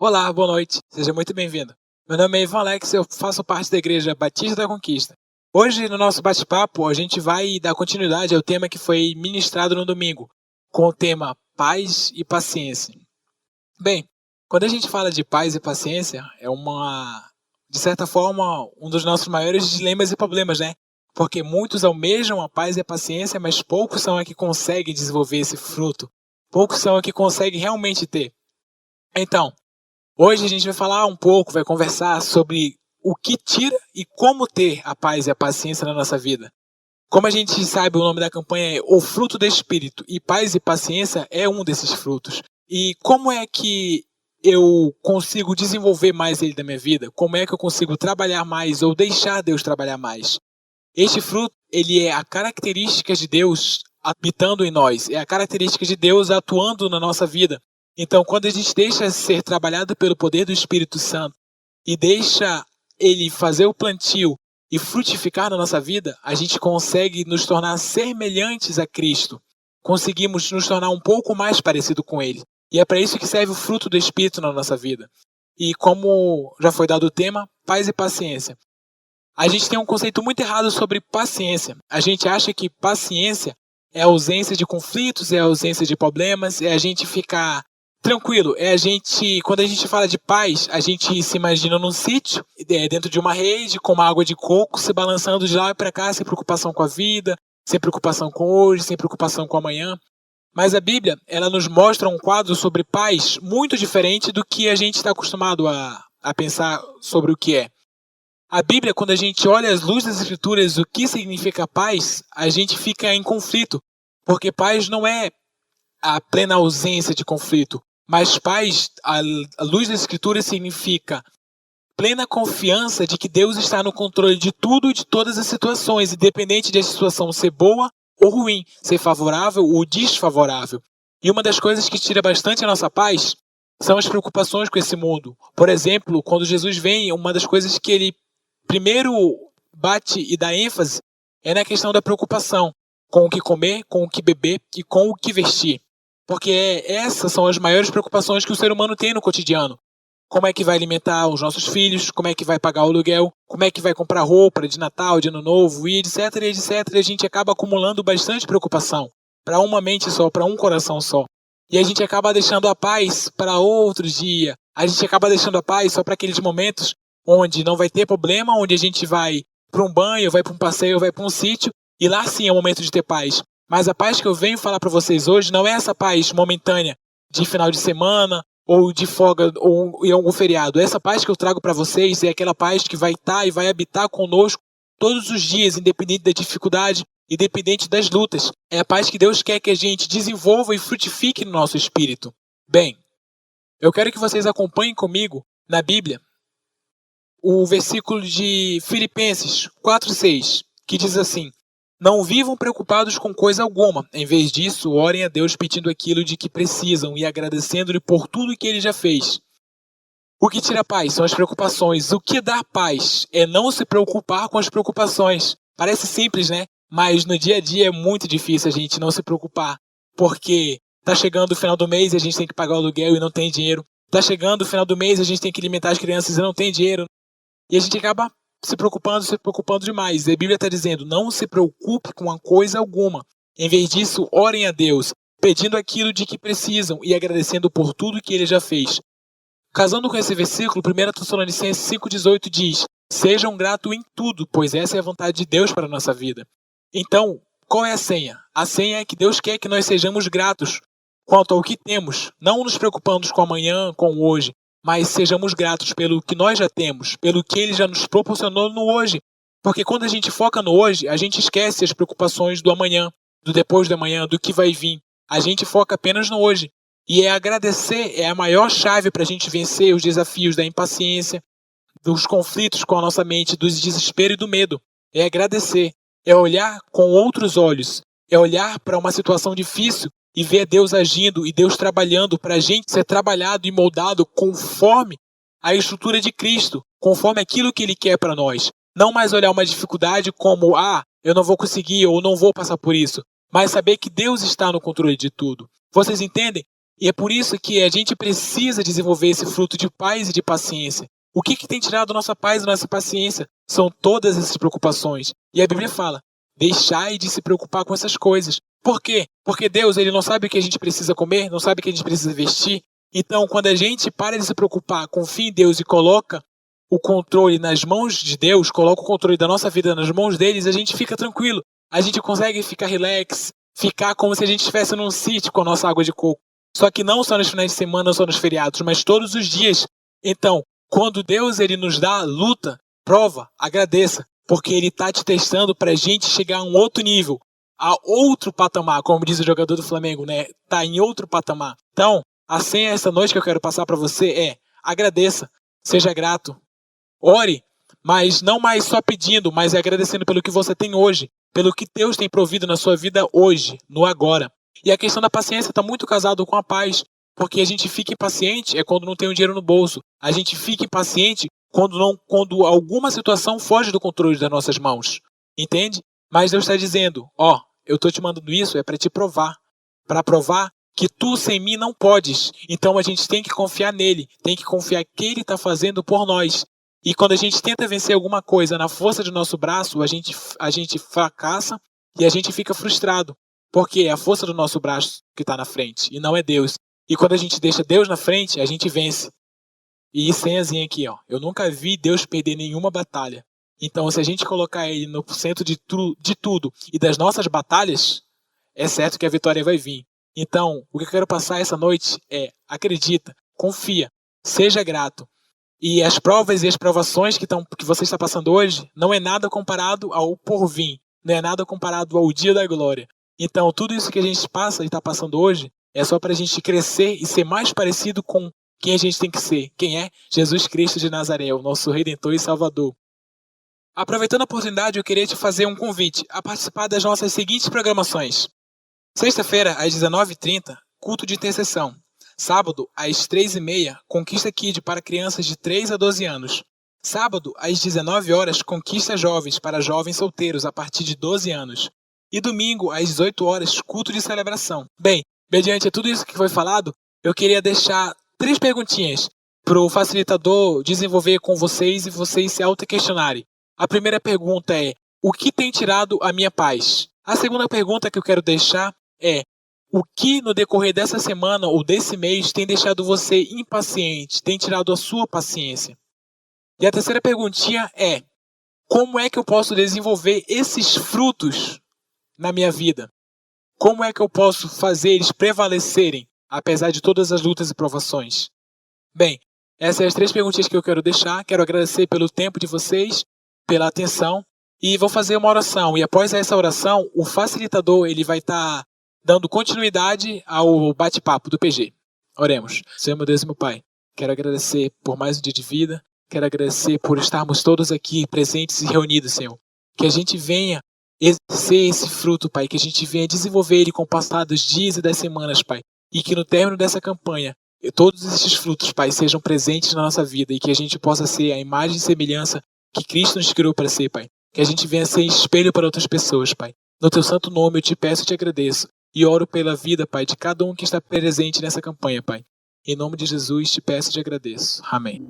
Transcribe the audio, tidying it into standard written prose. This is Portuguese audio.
Olá, boa noite, seja muito bem-vindo. Meu nome é Ivan Alex, eu faço parte da Igreja Batista da Conquista. Hoje, no nosso bate-papo, a gente vai dar continuidade ao tema que foi ministrado no domingo, com o tema Paz e Paciência. Bem, quando a gente fala de paz e paciência, de certa forma, um dos nossos maiores dilemas e problemas, né? Porque muitos almejam a paz e a paciência, mas poucos são os que conseguem desenvolver esse fruto. Poucos são os que conseguem realmente ter. Então, hoje a gente vai falar um pouco, vai conversar sobre o que tira e como ter a paz e a paciência na nossa vida. Como a gente sabe, o nome da campanha é O Fruto do Espírito, e paz e paciência é um desses frutos. E como é que eu consigo desenvolver mais ele na minha vida? Como é que eu consigo trabalhar mais ou deixar Deus trabalhar mais? Este fruto, ele é a característica de Deus habitando em nós, é a característica de Deus atuando na nossa vida. Então, quando a gente deixa ser trabalhado pelo poder do Espírito Santo e deixa ele fazer o plantio e frutificar na nossa vida, a gente consegue nos tornar semelhantes a Cristo. Conseguimos nos tornar um pouco mais parecido com ele. E é para isso que serve o fruto do Espírito na nossa vida. E como já foi dado o tema, paz e paciência. A gente tem um conceito muito errado sobre paciência. A gente acha que paciência é a ausência de conflitos, é a ausência de problemas, é a gente ficar tranquilo. Quando a gente fala de paz, a gente se imagina num sítio, dentro de uma rede, com uma água de coco, se balançando de lá para cá, sem preocupação com a vida, sem preocupação com hoje, sem preocupação com amanhã. Mas a Bíblia, ela nos mostra um quadro sobre paz muito diferente do que a gente está acostumado a pensar sobre o que é. A Bíblia, quando a gente olha as luzes das Escrituras, o que significa paz, a gente fica em conflito, porque paz não é a plena ausência de conflito, mas paz, a luz das Escrituras significa plena confiança de que Deus está no controle de tudo e de todas as situações, independente de a situação ser boa ou ruim, ser favorável ou desfavorável. E uma das coisas que tira bastante a nossa paz são as preocupações com esse mundo. Por exemplo, quando Jesus vem, uma das coisas que ele primeiro bate e dá ênfase é na questão da preocupação com o que comer, com o que beber e com o que vestir. Porque essas são as maiores preocupações que o ser humano tem no cotidiano. Como é que vai alimentar os nossos filhos, como é que vai pagar o aluguel, como é que vai comprar roupa de Natal, de Ano Novo, e etc, etc. E a gente acaba acumulando bastante preocupação para uma mente só, para um coração só. E a gente acaba deixando a paz para outro dia. A gente acaba deixando a paz só para aqueles momentos onde não vai ter problema, onde a gente vai para um banho, vai para um passeio, vai para um sítio, e lá sim é o momento de ter paz. Mas a paz que eu venho falar para vocês hoje não é essa paz momentânea de final de semana, ou de folga, ou em algum feriado. Essa paz que eu trago para vocês é aquela paz que vai estar e vai habitar conosco todos os dias, independente da dificuldade, independente das lutas. É a paz que Deus quer que a gente desenvolva e frutifique no nosso espírito. Bem, eu quero que vocês acompanhem comigo na Bíblia o versículo de Filipenses 4:6, que diz assim: não vivam preocupados com coisa alguma. Em vez disso, orem a Deus pedindo aquilo de que precisam e agradecendo-lhe por tudo que ele já fez. O que tira paz são as preocupações. O que dá paz é não se preocupar com as preocupações. Parece simples, né? Mas no dia a dia é muito difícil a gente não se preocupar. Porque tá chegando o final do mês e a gente tem que pagar o aluguel e não tem dinheiro. Tá chegando o final do mês e a gente tem que alimentar as crianças e não tem dinheiro. E a gente acaba se preocupando demais. E a Bíblia está dizendo, não se preocupe com uma coisa alguma. Em vez disso, orem a Deus, pedindo aquilo de que precisam e agradecendo por tudo que ele já fez. Casando com esse versículo, 1 Tessalonicenses 5,18 diz, sejam gratos em tudo, pois essa é a vontade de Deus para a nossa vida. Então, qual é a senha? A senha é que Deus quer que nós sejamos gratos quanto ao que temos, não nos preocupando com amanhã, com hoje, mas sejamos gratos pelo que nós já temos, pelo que ele já nos proporcionou no hoje. Porque quando a gente foca no hoje, a gente esquece as preocupações do amanhã, do depois do amanhã, do que vai vir. A gente foca apenas no hoje. E agradecer é a maior chave para a gente vencer os desafios da impaciência, dos conflitos com a nossa mente, do desespero e do medo. É agradecer, é olhar com outros olhos, é olhar para uma situação difícil e ver Deus agindo e Deus trabalhando para a gente ser trabalhado e moldado conforme a estrutura de Cristo, conforme aquilo que Ele quer para nós. Não mais olhar uma dificuldade como, eu não vou conseguir ou não vou passar por isso, mas saber que Deus está no controle de tudo. Vocês entendem? E é por isso que a gente precisa desenvolver esse fruto de paz e de paciência. O que tem tirado nossa paz e nossa paciência? São todas essas preocupações. E a Bíblia fala, deixai de se preocupar com essas coisas. Por quê? Porque Deus, ele não sabe o que a gente precisa comer, não sabe o que a gente precisa vestir. Então, quando a gente para de se preocupar, confia em Deus e coloca o controle nas mãos de Deus, coloca o controle da nossa vida nas mãos deles, a gente fica tranquilo. A gente consegue ficar relax, ficar como se a gente estivesse num sítio com a nossa água de coco. Só que não só nos finais de semana, não só nos feriados, mas todos os dias. Então, quando Deus ele nos dá luta, prova, agradeça, porque Ele está te testando para a gente chegar a um outro nível, a outro patamar, como diz o jogador do Flamengo, né? Tá em outro patamar. Então, a senha essa noite que eu quero passar para você é: agradeça, seja grato, ore, mas não mais só pedindo, mas agradecendo pelo que você tem hoje, pelo que Deus tem provido na sua vida hoje, no agora. E a questão da paciência está muito casado com a paz, porque a gente fica impaciente é quando não tem o dinheiro no bolso. A gente fica impaciente quando alguma situação foge do controle das nossas mãos. Entende? Mas Deus está dizendo, eu estou te mandando isso, é para te provar. Para provar que tu sem mim não podes. Então a gente tem que confiar nele, tem que confiar que ele está fazendo por nós. E quando a gente tenta vencer alguma coisa na força do nosso braço, a gente fracassa e a gente fica frustrado. Porque é a força do nosso braço que está na frente, e não é Deus. E quando a gente deixa Deus na frente, a gente vence. E senhazinha aqui, eu nunca vi Deus perder nenhuma batalha. Então, se a gente colocar Ele no centro de tudo e das nossas batalhas, é certo que a vitória vai vir. Então, o que eu quero passar essa noite é: acredita, confia, seja grato. E as provas e as provações que você está passando hoje não é nada comparado ao porvir, não é nada comparado ao dia da glória. Então, tudo isso que a gente passa e está passando hoje é só para a gente crescer e ser mais parecido com quem a gente tem que ser. Quem é? Jesus Cristo de Nazaré, o nosso Redentor e Salvador. Aproveitando a oportunidade, eu queria te fazer um convite a participar das nossas seguintes programações. Sexta-feira, às 19h30, culto de intercessão. Sábado, às 3h30, Conquista Kid para crianças de 3 a 12 anos. Sábado, às 19 horas, Conquista Jovens para jovens solteiros a partir de 12 anos. E domingo, às 18 horas, culto de celebração. Bem, mediante tudo isso que foi falado, eu queria deixar 3 perguntinhas para o facilitador desenvolver com vocês e vocês se auto-questionarem. A primeira pergunta é: o que tem tirado a minha paz? A segunda pergunta que eu quero deixar é: o que no decorrer dessa semana ou desse mês tem deixado você impaciente, tem tirado a sua paciência? E a terceira perguntinha é: como é que eu posso desenvolver esses frutos na minha vida? Como é que eu posso fazer eles prevalecerem, apesar de todas as lutas e provações? Bem, essas são as 3 perguntinhas que eu quero deixar. Quero agradecer pelo tempo de vocês, pela atenção, e vou fazer uma oração. E após essa oração, o facilitador ele vai estar dando continuidade ao bate-papo do PG. Oremos. Senhor, meu Deus e meu Pai, quero agradecer por mais um dia de vida. Quero agradecer por estarmos todos aqui presentes e reunidos, Senhor. Que a gente venha exercer esse fruto, Pai, que a gente venha desenvolver ele com o passar dos dias e das semanas, Pai, e que no término dessa campanha, todos esses frutos, Pai, sejam presentes na nossa vida e que a gente possa ser a imagem e semelhança que Cristo nos criou para ser, Pai, que a gente venha ser espelho para outras pessoas, Pai. No Teu santo nome eu te peço e te agradeço e oro pela vida, Pai, de cada um que está presente nessa campanha, Pai. Em nome de Jesus te peço e te agradeço. Amém.